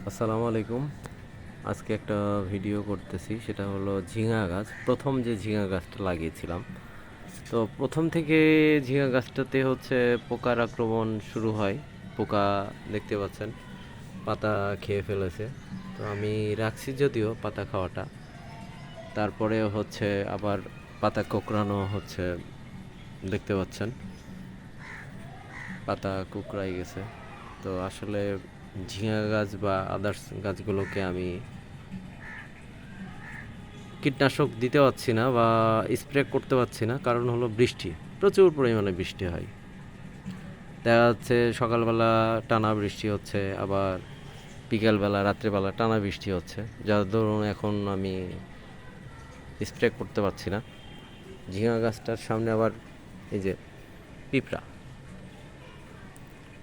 আসসালামু আলাইকুম। আজকে একটা ভিডিও করতেছি, সেটা হলো ঝিঙা গাছ। প্রথম যে ঝিঙা গাছটা লাগিয়েছিলাম, তো প্রথম থেকে ঝিঙা গাছটাতে হচ্ছে পোকার আক্রমণ শুরু হয়। পোকা দেখতে পাচ্ছেন, পাতা খেয়ে ফেলেছে। তো আমি রাখছি যদিও পাতা খাওয়াটা, তারপরে হচ্ছে আবার পাতা কোঁকড়ানো হচ্ছে, দেখতে পাচ্ছেন পাতা কুকড়াই গেছে। তো আসলে ঝিঙা গাছ বা আদার্স গাছগুলোকে আমি কীটনাশক দিতে পারছি না বা স্প্রে করতে পারছি না, কারণ হলো বৃষ্টি, প্রচুর পরিমাণে বৃষ্টি হয়। দেখা যাচ্ছে সকালবেলা টানা বৃষ্টি হচ্ছে, আবার বিকালবেলা রাত্রেবেলা টানা বৃষ্টি হচ্ছে, যার দরুন এখন আমি স্প্রে করতে পারছি না। ঝিঙা গাছটার সামনে আবার এই যে পিঁপড়া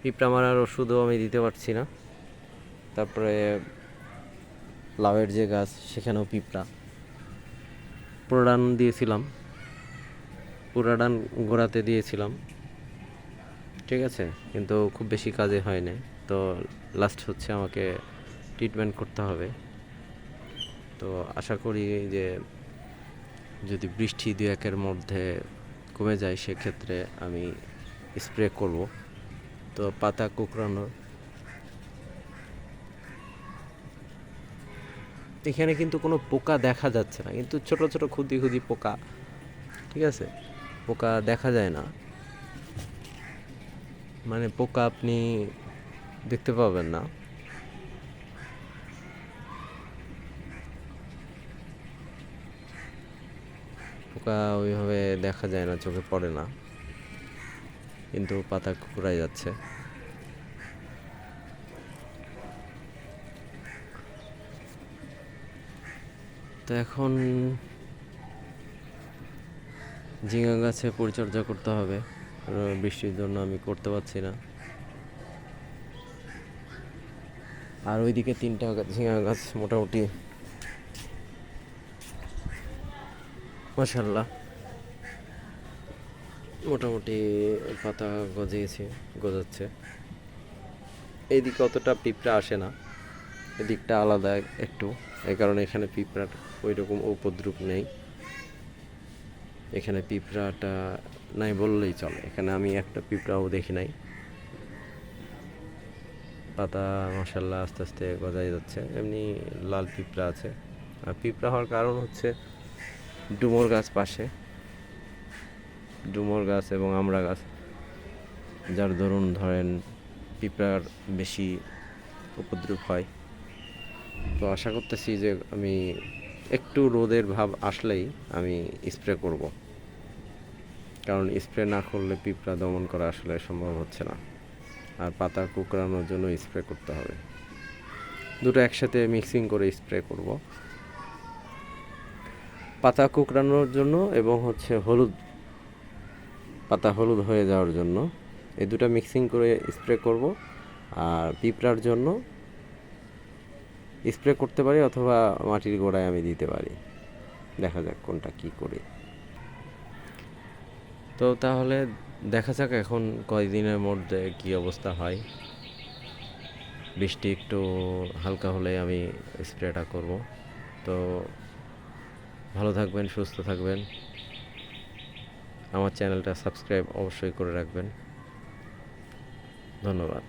পিঁপড়া মারার ওষুধও আমি দিতে পারছি না। তারপরে লাউয়ের যে গাছ, সেখানেও পিঁপড়া। পুরাডান দিয়েছিলাম, পুরাডান গোড়াতে দিয়েছিলাম, ঠিক আছে, কিন্তু খুব বেশি কাজে হয় না। তো লাস্ট হচ্ছে আমাকে ট্রিটমেন্ট করতে হবে। তো আশা করি যে যদি বৃষ্টি দু একের মধ্যে কমে যায়, সেক্ষেত্রে আমি স্প্রে করব। তো পাতা কুঁকড়ানোর এখানে কিন্তু কোনো পোকা দেখা যাচ্ছে না, কিন্তু ছোট ছোট ক্ষুদি ক্ষুদি পোকা, ঠিক আছে, পোকা দেখা যায় না, মানে পোকা আপনি দেখতে পাবেন না। পোকা ওইভাবে দেখা যায় না, চোখে পড়ে না, কিন্তু পাতা কুকড়ায় যাচ্ছে। তো এখন ঝিঙা গাছে পরিচর্যা করতে হবে, বৃষ্টির জন্য আমি করতে পারছি না। আর ওইদিকে তিনটা ঝিঙা গাছ মোটামুটি মাশাল্লাহ মোটামুটি পাতা গজাচ্ছে। এইদিকে অতটা পিঁপড়া আসে না, এদিকটা আলাদা একটু, এই কারণে এখানে পিঁপড়ার ওই রকম উপদ্রব নেই। এখানে পিঁপড়াটা নাই বললেই চলে, এখানে আমি একটা পিঁপড়াও দেখি নাই। পাতা মাশাল্লাহ আস্তে আস্তে গজাই যাচ্ছে। এমনি লাল পিঁপড়া আছে, আর পিঁপড়া হওয়ার কারণ হচ্ছে ডুমুর গাছ পাশে, ডুমুর গাছ এবং আমড়া গাছ, যার দরুন ধরেন পিঁপড়ার বেশি উপদ্রব হয়। তো আশা করতেছি যে আমি একটু রোদের ভাব আসলেই আমি স্প্রে করব, কারণ স্প্রে না করলে পিঁপড়া দমন করা আসলে সম্ভব হচ্ছে না। আর পাতা কুঁকড়ানোর জন্য স্প্রে করতে হবে, দুটো একসাথে মিক্সিং করে স্প্রে করব, পাতা কুঁকড়ানোর জন্য এবং হচ্ছে পাতা হলুদ হয়ে যাওয়ার জন্য। এই দুটো মিক্সিং করে স্প্রে করব। আর পিঁপড়ার জন্য স্প্রে করতে পারি, অথবা মাটির গোড়ায় আমি দিতে পারি, দেখা যাক কোনটা কি করি। তো তাহলে দেখা যাক এখন কয়দিনের মধ্যে কি অবস্থা হয়। বৃষ্টি একটু হালকা হলে আমি স্প্রেটা করব। তো ভালো থাকবেন, সুস্থ থাকবেন, আমার চ্যানেলটা সাবস্ক্রাইব অবশ্যই করে রাখবেন। ধন্যবাদ।